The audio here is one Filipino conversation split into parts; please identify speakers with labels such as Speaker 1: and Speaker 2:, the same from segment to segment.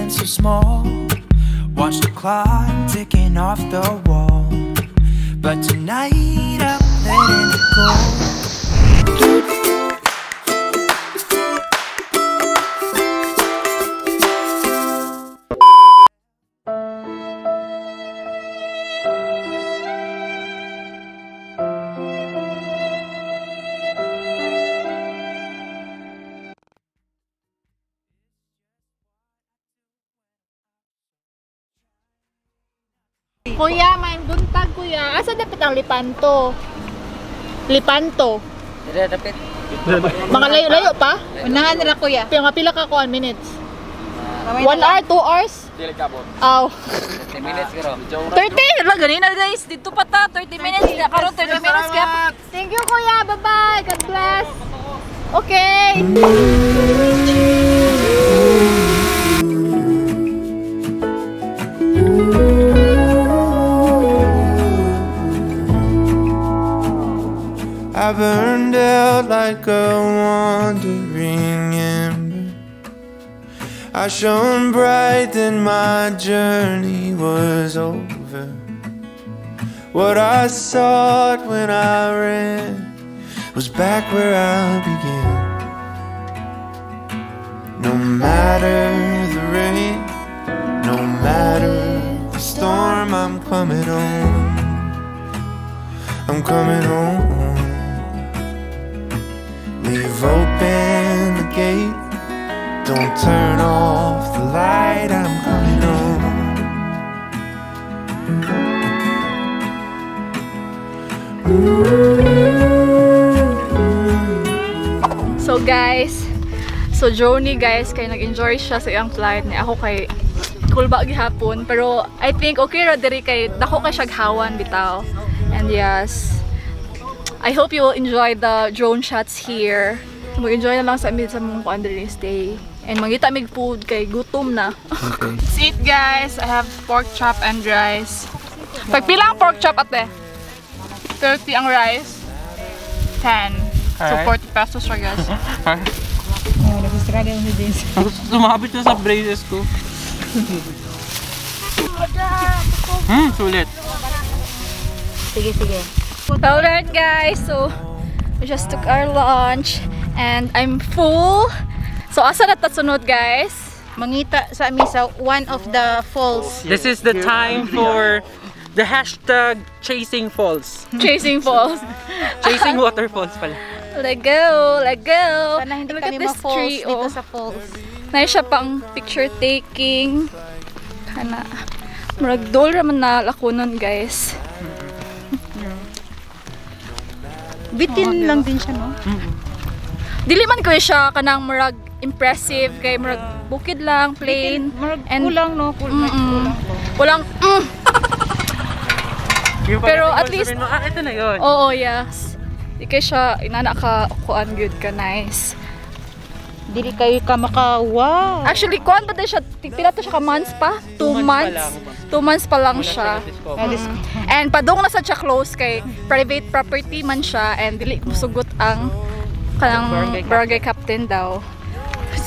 Speaker 1: feeling so small. Watch the clock ticking off the wall. But tonight I'm letting it go.
Speaker 2: Kuya, may buntag kuya. Asa dapat ang Lepanto? Lepanto.
Speaker 3: Dire dapat.
Speaker 2: Mga layo-layo pa?
Speaker 4: Unahan nila kuya.
Speaker 2: Pila ka kuan minutes? 1 hour, 2 hours?
Speaker 3: Dili ka po.
Speaker 2: Aw.
Speaker 3: 30 minutes garo.
Speaker 2: 30? Wala ganina guys. Dito pa ta 30 minutes. Karon 30 minutes kaya. Thank you kuya. Bye-bye. God bless. Okay.
Speaker 1: I burned out like a wandering ember. I shone bright, then my journey was over. What I sought when I ran was back where I began. No matter the rain, no matter the storm, I'm coming home. I'm coming home. Leave open the gate, don't turn off the light, I'm coming home.
Speaker 2: So guys, so journey guys, kay nag-enjoy siya sa iyang flight ni ako kay kulba gihapon, pero I think okay ra diri kay dako kay shaghawan bitaw. And yes, I hope you will enjoy the drone shots here. Mag-enjoy na lang sa amid sa mong Andres Day. And magita mig food kay gutom na.
Speaker 4: Okay. See it guys, I have pork chop and rice. Pagpila ang pork chop ate? 30 ang rice. 10. So 40 pesos siya guys.
Speaker 5: Oh, nag-struggle yung jeans.
Speaker 3: Sumabit na sa braces ko. Sulit.
Speaker 5: Sige, sige.
Speaker 2: Alright guys, so we just took our lunch and I'm full. So asa na tasunod guys?
Speaker 4: Mangita sa amin sa one of the falls.
Speaker 3: This is the time for the hashtag chasing falls.
Speaker 2: Chasing falls.
Speaker 3: Chasing waterfalls pala.
Speaker 2: Let go, let go.
Speaker 4: Sana hindi
Speaker 2: Look
Speaker 4: kami
Speaker 2: at this
Speaker 4: ma-falls
Speaker 2: tree,
Speaker 4: dito
Speaker 2: oh.
Speaker 4: sa falls.
Speaker 2: Nice siya pang picture taking. Kana. Maragdol raman na lakunon guys.
Speaker 4: Bitin lang din siya, no?
Speaker 2: Dili man ko siya kanang murag impressive kay murag bukid lang, plain.
Speaker 4: And kulang, no? Kulang.
Speaker 2: Walang Pero at least
Speaker 3: ito na yun.
Speaker 2: Oo, yes. Di kay siya inana ka kuan good ka nice.
Speaker 4: Dili kayo ka makawa.
Speaker 2: Actually, kuan pa din siya, pila to siya ka months pa? 2 months. 2 months pa lang siya. And padung na sa siya close kay private property man siya and dili musugot ang kanang barangay captain daw.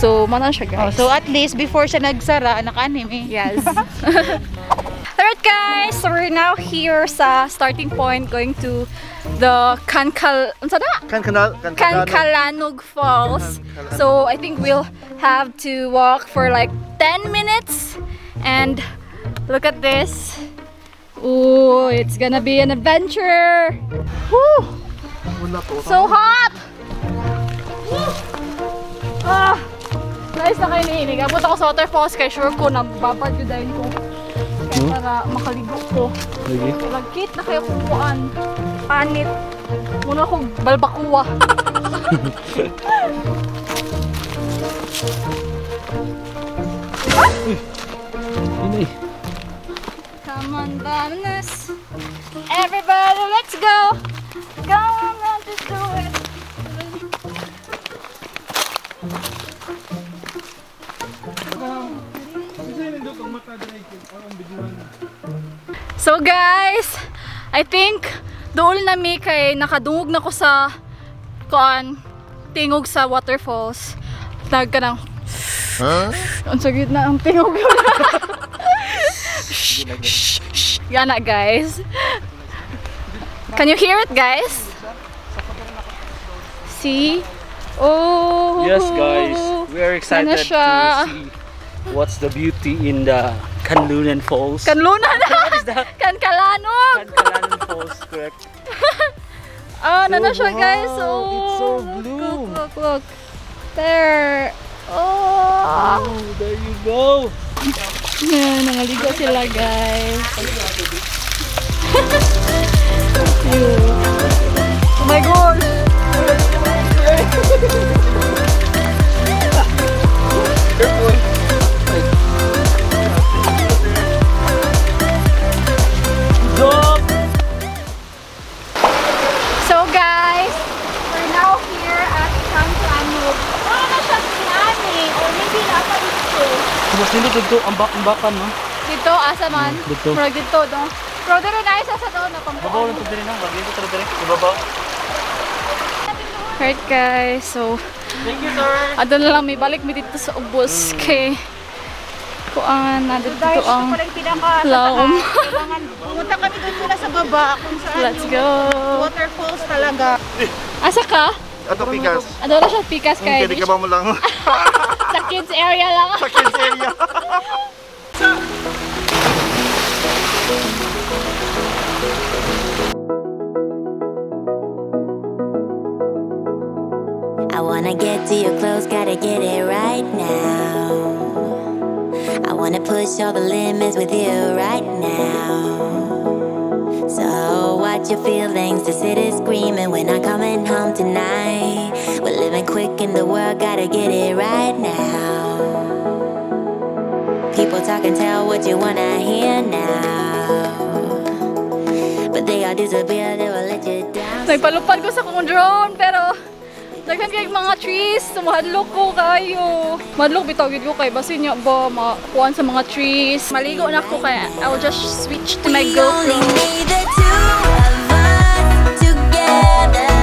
Speaker 2: So, man siya guys.
Speaker 4: So at least before siya nagsara, naka-anim eh.
Speaker 2: Yes. Alright guys, so we're now here sa starting point going to the Cancalanog Falls. So I think we'll have to walk for like 10 minutes and look at this. Ooh, it's gonna be an adventure. Woo! So hot! Ah! Nice na kayo nihinig. Abot ako sa waterfalls kay sure ko na babad ko dahil ko. Kaya para makaligo ko. Lagkit na kayo kukuan. Panit. Muna akong balbakuwa. Come on, Danas. Everybody, let's go. Go on, let's do it. So guys, I think doon na mi kay nakadungog na ko sa kuan tingog sa waterfalls. Nagkanang Ang sagit na ang tingog yun. Yan na guys. Can you hear it guys? See? Oh!
Speaker 3: Yes guys, we are excited to see what's the beauty in the Cancalanog Falls. What is that?
Speaker 2: Cancalanog!
Speaker 3: Cancalanog Falls, correct?
Speaker 2: Ah, na siya guys.
Speaker 3: Wow,
Speaker 2: Oh,
Speaker 3: it's so blue.
Speaker 2: Look. There. Oh,
Speaker 3: there you go.
Speaker 2: yan, nangaligo sila guys. Oh my gosh. So guys, we're now here at Cancalanog. Oh, nasa Sinani or maybe nasa dito.
Speaker 3: Mas nito dito ang bakan no?
Speaker 2: Dito asa man.
Speaker 3: Dito.
Speaker 2: Murag dito no. Pero dire na isa sa doon na
Speaker 3: Babaw
Speaker 2: pambuo.
Speaker 3: lang to dire na, wag dito dire. Ibabaw.
Speaker 2: Alright guys, so
Speaker 3: Thank you sir.
Speaker 2: adto na lang may balik mi dito sa ubos kay kuan na dito ang laom.
Speaker 5: Kailangan pumunta kami doon sila sa baba kung saan
Speaker 2: Let's go.
Speaker 5: waterfalls talaga.
Speaker 2: Asa ka?
Speaker 1: Ato pikas.
Speaker 2: Ano na siya pikas kay
Speaker 1: Kaya di ka ba mo lang
Speaker 2: sa kids area lang.
Speaker 1: sa kids area.
Speaker 6: I wanna get to your clothes, gotta get it right now. I wanna push all the limits with you right now. So watch your feelings, the city's screaming, we're not coming home tonight. We're living quick in the world, gotta get it right now. People talk and tell what you wanna hear now, but they all disappear, they will let you down.
Speaker 2: Nagpalupad ko sa kong drone pero daghan kay mga trees, mahadlok ko kayo. Madlok bitaw gid ko kay basin niya ba makuan sa mga trees. Maligo na ko kaya I'll just switch to my
Speaker 6: We
Speaker 2: GoPro.
Speaker 6: only need the two of us together.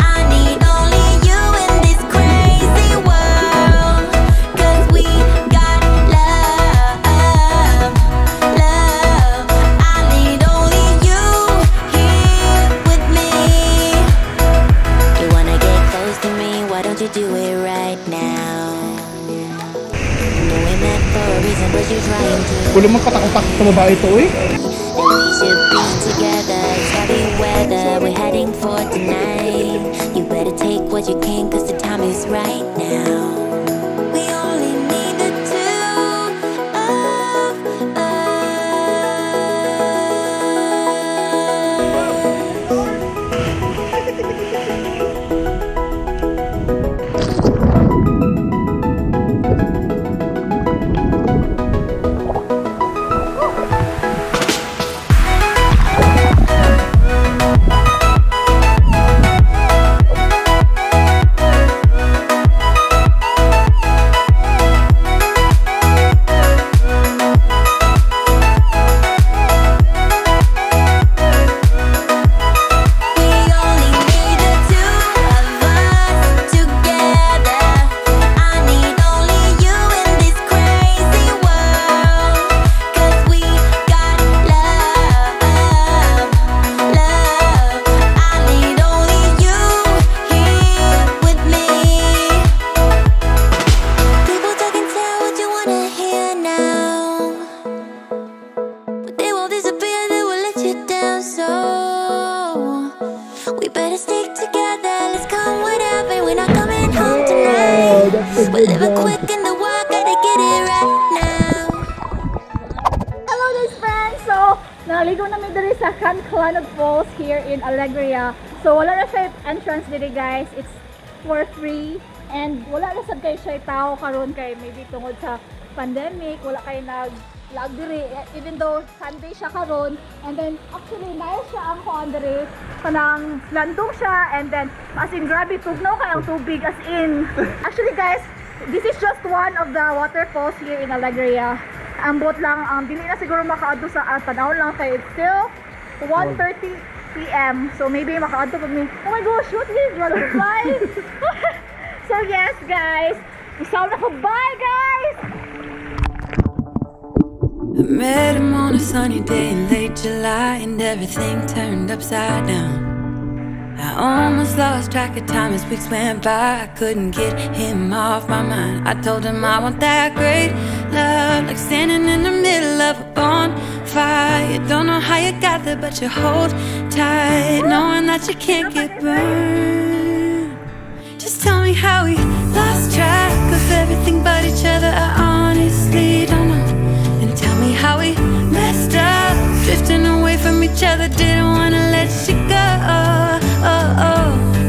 Speaker 6: I need only you in this crazy world. 'Cause we got love, love. I need only you here with me. You wanna get close to me? Why don't you do it right now? Know we met for a reason, but you're trying to.
Speaker 7: Wala mong katak-utak sa babae ito eh.
Speaker 6: And we should be together, sorry weather we're heading for tonight. You better take what you can, 'cause the time is right now. We only need the two of us. We're living quick in the world, gotta get it right now.
Speaker 2: Hello guys friends! So, naligo namin diri sa Cancalanog Falls here in Alegria. So, wala na siya entrance diri guys. It's for free. And wala na sad kayo siya tao karon kay maybe tungod sa pandemic. Wala kayo nag-lag diri. Even though Sunday siya karon. And then, actually, nayo siya ang kuan diri. Kanang landong siya. And then, as in, grabe, tugnaw kayang tubig. As in, actually guys, this is just one of the waterfalls here in Alegria. Ambot lang, dili na siguro makaadto sa panahon lang kay it's still 1:30 PM. So maybe makaadto pag may, oh my gosh, what is dragonfly? So yes guys, Isaw na ko. Bye, guys!
Speaker 6: I met him on a sunny day in late July, and everything turned upside down. I almost lost track of time as weeks went by. I couldn't get him off my mind. I told him I want that great love, like standing in the middle of a bonfire. You don't know how you got there, but you hold tight, knowing that you can't get burned. Just tell me how we lost track of everything but each other. I honestly don't know. And tell me how we messed up, drifting away from each other. Didn't wanna let you go.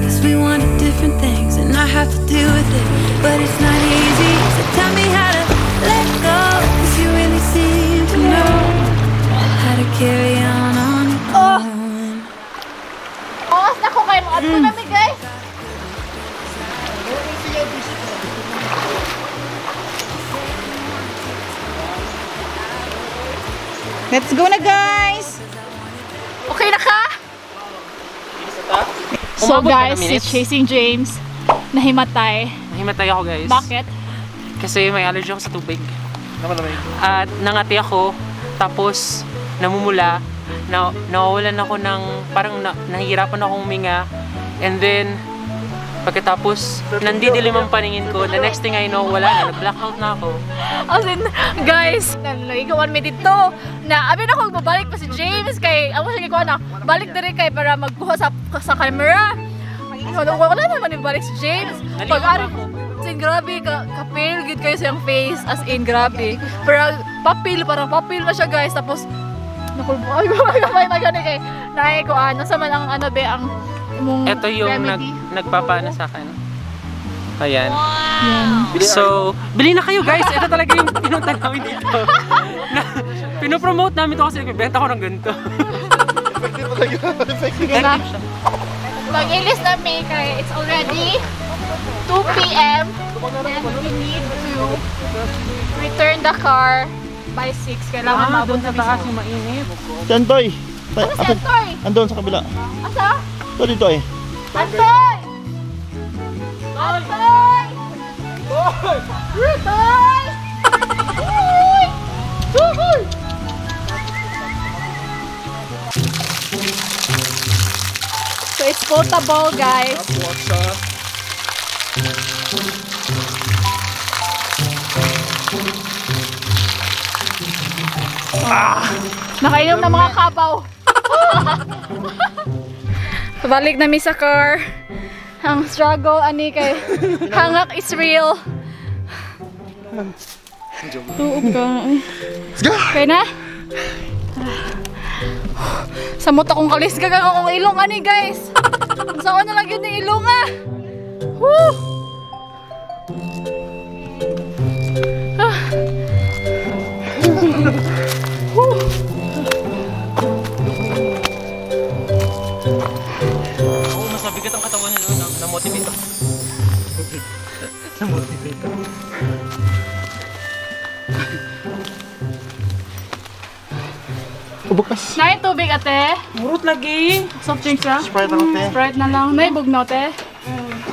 Speaker 6: Cause we wanted different things, and I have to deal with it, but it's not easy. So tell me how to let go, cause you really seem to know how to carry on your own.
Speaker 2: Oras na ko kayo. Ano namin, guys?
Speaker 5: Let's go na, guys!
Speaker 2: Okay na ka? So guys, si Chasing James nahimatay.
Speaker 8: Nahimatay ako, guys.
Speaker 2: Bakit?
Speaker 8: Kasi may allergy ako sa tubig. At nangati ako, tapos namumula, nawawalan ako ng, parang nahihirapan akong huminga. And then, pagkatapos, nandidilim ang paningin ko. The next thing I know, wala na, nag-blackout na ako.
Speaker 2: As in, guys, naigawan mi dito na abin ako magbalik pa si James kay ako siya gikuha na balik diri kay para magkuha sa camera. Wala naman ibalik si James. Pag-ari sin grabe ka-pale gid kayo siyang face, as in grabe. Pero parang papil na siya, guys. Tapos nakulbuan ko gamay na gani kay naay ko nasa man ang ano be ang mong
Speaker 8: ito yung nagpapana sa akin. Ayan.
Speaker 2: Wow.
Speaker 8: So, bili na kayo, guys. Ito talaga yung pinunta namin dito. Pinopromote namin ito kasi nagbibenta ko ng ganito.
Speaker 2: Effective siya. Mag-ilis na may kay it's already 2 PM and we need to return the car by 6. Kailangan mabot sa taas yung mainit.
Speaker 7: Santoy!
Speaker 2: Ano si Antoy?
Speaker 7: Andun sa kabila.
Speaker 2: Asa?
Speaker 7: Ito dito eh.
Speaker 2: Antoy! Antoy! Antoy! Antoy! So it's potable, guys. Nakainom na mga kabaw. Pabalik na mi sa car. Ang struggle ani kay hangak is real. Tuog ka. Let's go! Okay na? Samot akong kalis ka akong ilong ani, guys. Saan na lang yun yung ilong ah. Woo!
Speaker 8: Oo, mas mabigat ang katawan nyo, na-motivate ako. Na-motivate ako.
Speaker 7: Bukas.
Speaker 2: Na yung tubig, ate.
Speaker 5: Murot lagi.
Speaker 2: Soft drinks ah.
Speaker 7: Sprite ako, te.
Speaker 2: Sprite na lang. Naibog na, ate.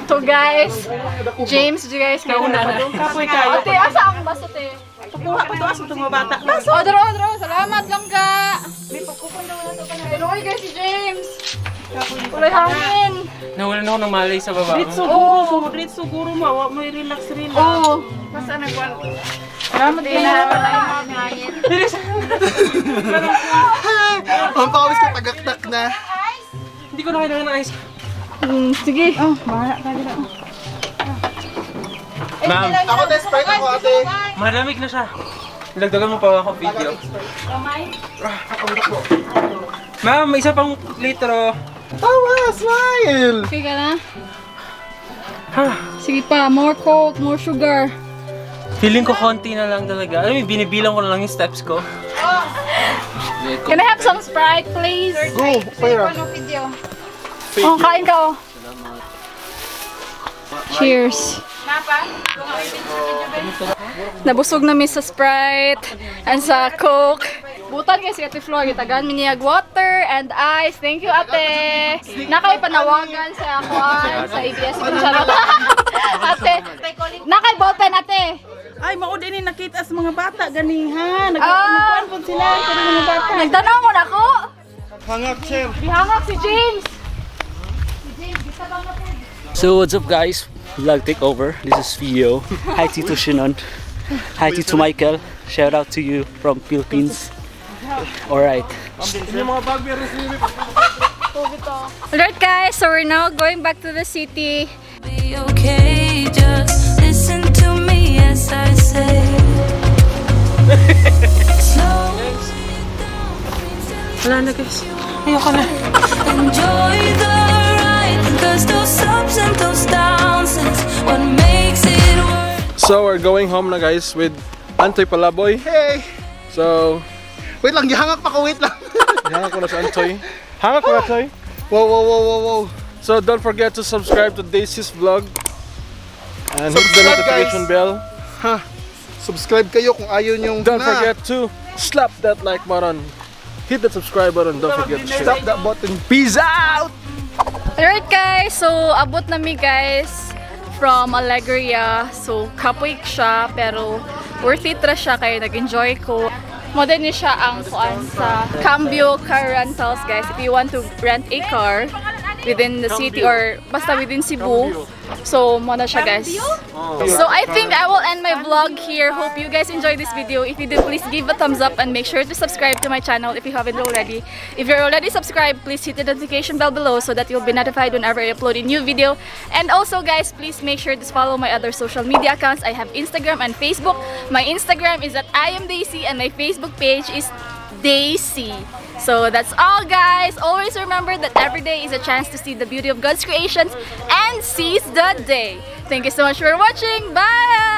Speaker 2: So guys, James, guys, kauna na.
Speaker 5: Kapoy kayo.
Speaker 2: Ate, asa ang baso, te?
Speaker 5: Pakuha pa ito asong mga bata.
Speaker 2: Odro. Salamat lang ka. May pagkupan daw na ito ka na. Hello, guys, si James. Kulay hangin.
Speaker 8: Nawalan ako ng malay sa baba.
Speaker 5: Great siguro mo. May relax.
Speaker 2: Oo. Basta nagwan. Salamat din na hangin.
Speaker 7: Ang pawis ko tagaktak na.
Speaker 8: Hindi ko na kailangan ng ice.
Speaker 2: Sige. Bahala ka dito.
Speaker 8: Ma'am,
Speaker 7: Ako te, Sprite ako ate.
Speaker 8: malamig na siya. Lagdagan mo pa ako video. Ma'am, may isa pang litro.
Speaker 7: Tawa, smile!
Speaker 2: Okay ka na? Sige pa, more coke, more sugar.
Speaker 8: Feeling ko konti na lang talaga. Alam mo, binibilang ko na lang yung steps ko.
Speaker 2: Can I have some Sprite, please?
Speaker 7: Go, Pera.
Speaker 2: Oh, kain ka oh. Cheers. Nabusog na mi sa Sprite and sa Coke. Butan kay si Ate Flor, gitagan mi niyag water and ice. Thank you, ate. Nakay panawagan sa ako sa ABS kung charot. Ate, Nakay ballpen ate.
Speaker 5: Ay, mao din nakita sa mga bata ganihan. Nagkuan po sila sa mga bata.
Speaker 2: Nagtanaw mo na ako.
Speaker 7: Hangak, sir.
Speaker 2: Bihangak si James.
Speaker 3: So what's up guys? Vlog takeover. This is Fio. Hi Tito Shinon. Hi Tito Michael. Shout out to you from Philippines. Alright.
Speaker 2: Alright guys, so we're now going back to the city.
Speaker 6: Be okay, just listen to me as I say.
Speaker 8: Wala na guys. Ayoko na.
Speaker 6: Enjoy the ride, cause those ups and those downs is what makes it worth.
Speaker 7: So we're going home na guys with Antoy Palaboy. Hey! So, wait lang, hangak pa ko, wait lang. Hangak ko na sa Antoy. Hangak ko na, Antoy. Wow. So don't forget to subscribe to Daisy's vlog. And hit the notification bell. Ha! Subscribe kayo kung ayaw nyong Don't forget to slap that like button. Hit the subscribe button. Don't forget to slap that button. Peace out!
Speaker 2: Alright guys, so abot na mi guys from Alegria. So kapoy siya pero worth it ra siya kaya nag-enjoy ko. Modern ni siya ang kuan sa Cambio Car Rentals guys. If you want to rent a car within the city or basta within Cebu. So mo na siya guys. So I think I will end my vlog here. Hope you guys enjoyed this video. If you did, please give a thumbs up and make sure to subscribe to my channel if you haven't already. If you're already subscribed, please hit the notification bell below so that you'll be notified whenever I upload a new video. And also guys, please make sure to follow my other social media accounts. I have Instagram and Facebook. My Instagram is at iamdaysee and my Facebook page is Daisy. So that's all guys. Always remember that every day is a chance to see the beauty of God's creations and seize the day. Thank you so much for watching. Bye!